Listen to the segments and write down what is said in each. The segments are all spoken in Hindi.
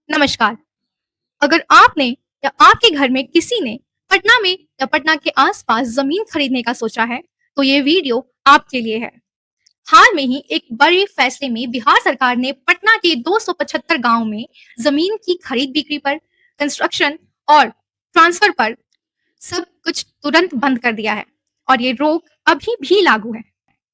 नमस्कार। अगर आपने या आपके घर में किसी ने पटना में या पटना के आसपास जमीन खरीदने का सोचा है, तो ये वीडियो आपके लिए है। हाल में ही एक बड़े फैसले में बिहार सरकार ने पटना के 275 गांव में जमीन की खरीद बिक्री पर, कंस्ट्रक्शन और ट्रांसफर पर सब कुछ तुरंत बंद कर दिया है और ये रोक अभी भी लागू है।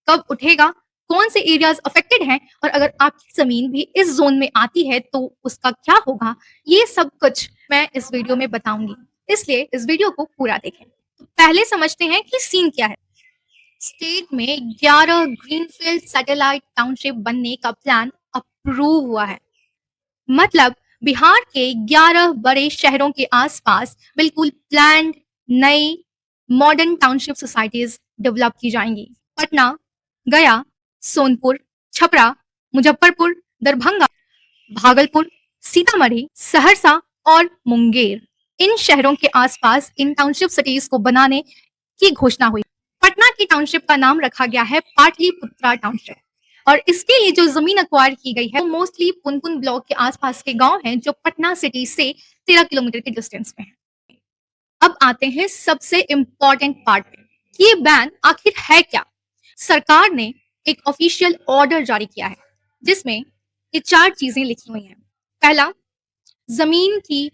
कब उठेगा, कौन से एरियाज अफेक्टेड हैं और अगर आपकी जमीन भी इस जोन में आती है तो उसका क्या होगा, ये सब कुछ मैं इस वीडियो में बताऊंगी। इसलिए इस वीडियो को पूरा देखें। तो पहले समझते हैं कि सीन क्या है। स्टेट में 11 ग्रीनफील्ड सैटेलाइट टाउनशिप बनने का प्लान अप्रूव हुआ है। मतलब बिहार के 11 बड़े शहरों के आसपास बिल्कुल प्लान्ड नई मॉडर्न टाउनशिप सोसाइटीज डेवलप की जाएंगी। पटना, गया, सोनपुर, छपरा, मुजफ्फरपुर, दरभंगा, भागलपुर, सीतामढ़ी, सहरसा और मुंगेर, इन शहरों के आसपास इन टाउनशिप सिटीज को बनाने की घोषणा हुई। पटना की टाउनशिप का नाम रखा गया है पाटलिपुत्रा टाउनशिप और इसके लिए जो जमीन अक्वायर की गई है वो मोस्टली पुनपुन ब्लॉक के आसपास के गांव हैं जो पटना सिटी से 13 किलोमीटर के डिस्टेंस में है। अब आते हैं सबसे इंपॉर्टेंट पार्ट पे कि ये बैन आखिर है क्या। सरकार ने एक ऑफिशियल ऑर्डर जारी किया है जिसमें ये 4 चीजें लिखी हुई हैं। पहला, जमीन की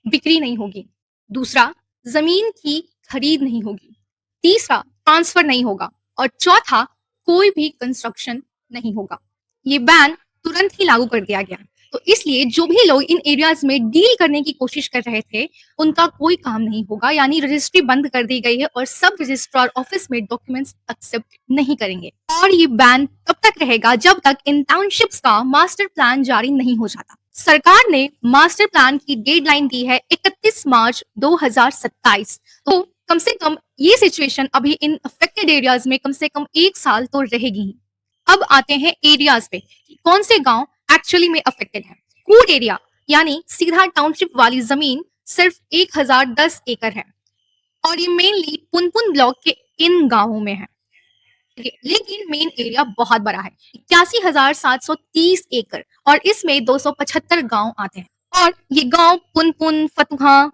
बिक्री नहीं होगी। दूसरा, जमीन की खरीद नहीं होगी। तीसरा, ट्रांसफर नहीं होगा और चौथा, कोई भी कंस्ट्रक्शन नहीं होगा। ये बैन तुरंत ही लागू कर दिया गया। तो इसलिए जो भी लोग इन एरियाज में डील करने की कोशिश कर रहे थे उनका कोई काम नहीं होगा, यानी रजिस्ट्री बंद कर दी गई है और सब रजिस्ट्रार ऑफिस में डॉक्यूमेंट्स एक्सेप्ट नहीं करेंगे। और ये बैन तब तक रहेगा जब तक इन टाउनशिप्स का मास्टर प्लान जारी नहीं हो जाता। सरकार ने मास्टर प्लान की डेडलाइन दी है 31 मार्च 2027। तो कम से कम ये सिचुएशन अभी इन अफेक्टेड एरियाज में कम से कम 1 साल तो रहेगी ही। अब आते हैं एरियाज पे, कौन से गांव एक्चुअली में अफेक्टेड है। कोड एरिया यानी सीधा टाउनशिप वाली जमीन सिर्फ 1010 एकड़ है और ये मेनली पुनपुन ब्लॉक के इन गांवों में है। लेकिन मेन एरिया बहुत बड़ा है, 81,730 एकड़ और इसमें 275 गांव आते हैं। और ये गांव पुनपुन, फतुहा,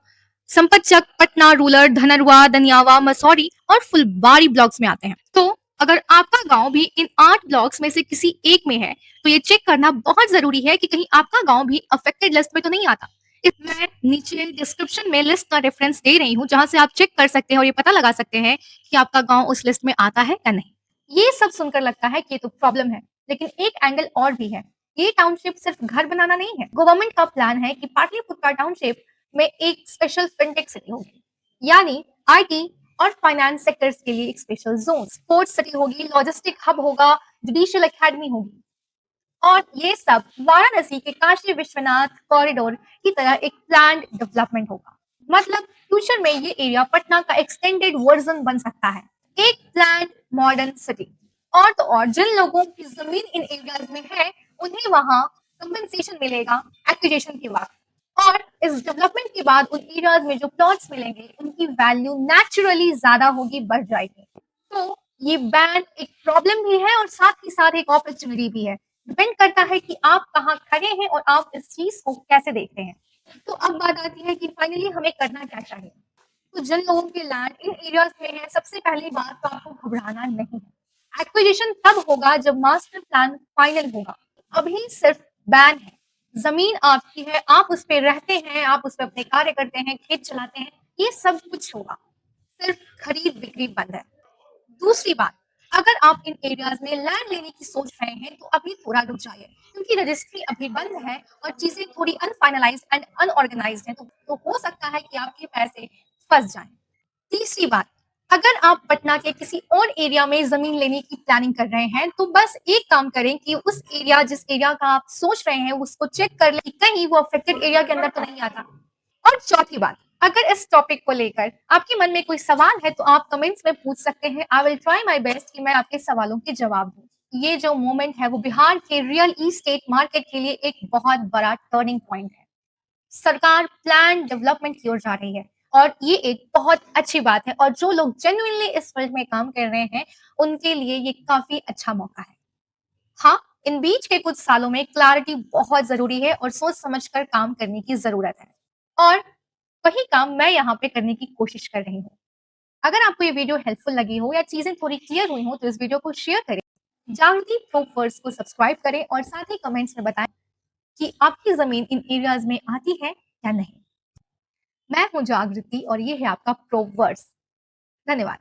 संपतचक, पटना रूरल, धनरुआ, दनियावा, मसौरी और फुलबारी ब्लॉक्स में आते हैं। तो अगर आपका गांव भी इन 8 ब्लॉक्स में से किसी एक में है तो ये चेक करना बहुत जरूरी है कि कहीं आपका गांव भी अफेक्टेड लिस्ट में तो नहीं आता। मैं नीचे डिस्क्रिप्शन में लिस्ट का रेफरेंस दे रही हूँ जहां से आप चेक कर सकते हैं और ये पता लगा सकते हैं कि आपका गांव उस लिस्ट में आता है या नहीं। ये सब सुनकर लगता है कि ये तो प्रॉब्लम है, लेकिन एक एंगल और भी है। ये टाउनशिप सिर्फ घर बनाना नहीं है। गवर्नमेंट का प्लान है कि पाटलिपुत्रा टाउनशिप में एक स्पेशल फिनटेक सिटी होगी, यानी आईटी और फाइनेंस सेक्टर्स के लिए एक स्पेशल जोन, स्पोर्ट्स सिटी होगी, लॉजिस्टिक हब होगा, जुडिशियल एकेडमी होगी और ये सब वाराणसी के काशी विश्वनाथ कॉरिडोर की तरह एक प्लान्ड डेवलपमेंट होगा। मतलब फ्यूचर में ये एरिया पटना का एक्सटेंडेड वर्जन बन सकता है, एक प्लान्ड मॉडर्न सिटी। और तो और जिन लोगों की जमीन इन एरियाज में है उन्हें वहां कंपनसेशन मिलेगा एक्विजिशन के बाद, और इस डेवलपमेंट के बाद उन एरियाज में जो प्लॉट्स मिलेंगे उनकी वैल्यू नेचुरली ज्यादा होगी, बढ़ जाएगी। तो ये बैन एक प्रॉब्लम भी है और साथ ही साथ एक अपॉर्चुनिटी भी है। डिपेंड करता है कि आप कहाँ खड़े हैं और आप इस चीज को कैसे देखते हैं। तो अब बात आती है कि फाइनली हमें करना क्या चाहिए। तो जिन लोगों के लैंड इन एरियाज में है, सबसे पहली बात तो आपको घबराना नहीं है। एक्विजिशन तब होगा जब मास्टर प्लान फाइनल होगा। अभी सिर्फ बैन है, जमीन आपकी है, आप उस पर रहते हैं, आप उस पर अपने कार्य करते हैं, खेत चलाते हैं, ये सब कुछ होगा, सिर्फ खरीद बिक्री बंद है। दूसरी बात, अगर आप इन एरियाज में लैंड लेने की सोच रहे हैं तो अभी थोड़ा रुक जाइए, क्योंकि रजिस्ट्री अभी बंद है और चीजें थोड़ी अनफाइनलाइज्ड एंड अनऑर्गेनाइज्ड हैं, तो हो सकता है कि आपके पैसे फंस जाएं। तीसरी बात, अगर आप पटना के किसी और एरिया में जमीन लेने की प्लानिंग कर रहे हैं तो बस एक काम करें कि उस एरिया, जिस एरिया का आप सोच रहे हैं, उसको चेक कर लें कि कहीं वो अफेक्टेड एरिया के अंदर तो नहीं आता। और चौथी बात, अगर इस टॉपिक को लेकर आपके मन में कोई सवाल है तो आप कमेंट्स में पूछ सकते हैं। I will try my best कि मैं आपके सवालों के जवाब दूं। ये जो मोमेंट है वो बिहार के रियल इस्टेट मार्केट के लिए एक बहुत बड़ा टर्निंग पॉइंट है। सरकार प्लान डेवलपमेंट की ओर जा रही है और ये एक बहुत अच्छी बात है, और जो लोग जेन्युइनली इस फील्ड में काम कर रहे हैं उनके लिए ये काफी अच्छा मौका है। हाँ, इन बीच के कुछ सालों में क्लैरिटी बहुत ज़रूरी है और सोच समझकर काम करने की ज़रूरत है। और वही काम मैं यहाँ पे करने की कोशिश कर रही हूँ। अगर आपको ये वीडियो हेल्पफुल लगी हो या चीज़ें थोड़ी क्लियर हुई हो तो इस वीडियो को शेयर करें, जागृति प्रो फर्स्ट को सब्सक्राइब करें और साथ ही कमेंट्स में बताएं कि आपकी ज़मीन इन एरियाज़ में आती है या नहीं। मैं हूँ जागृति और ये है आपका प्रो वर्स। धन्यवाद।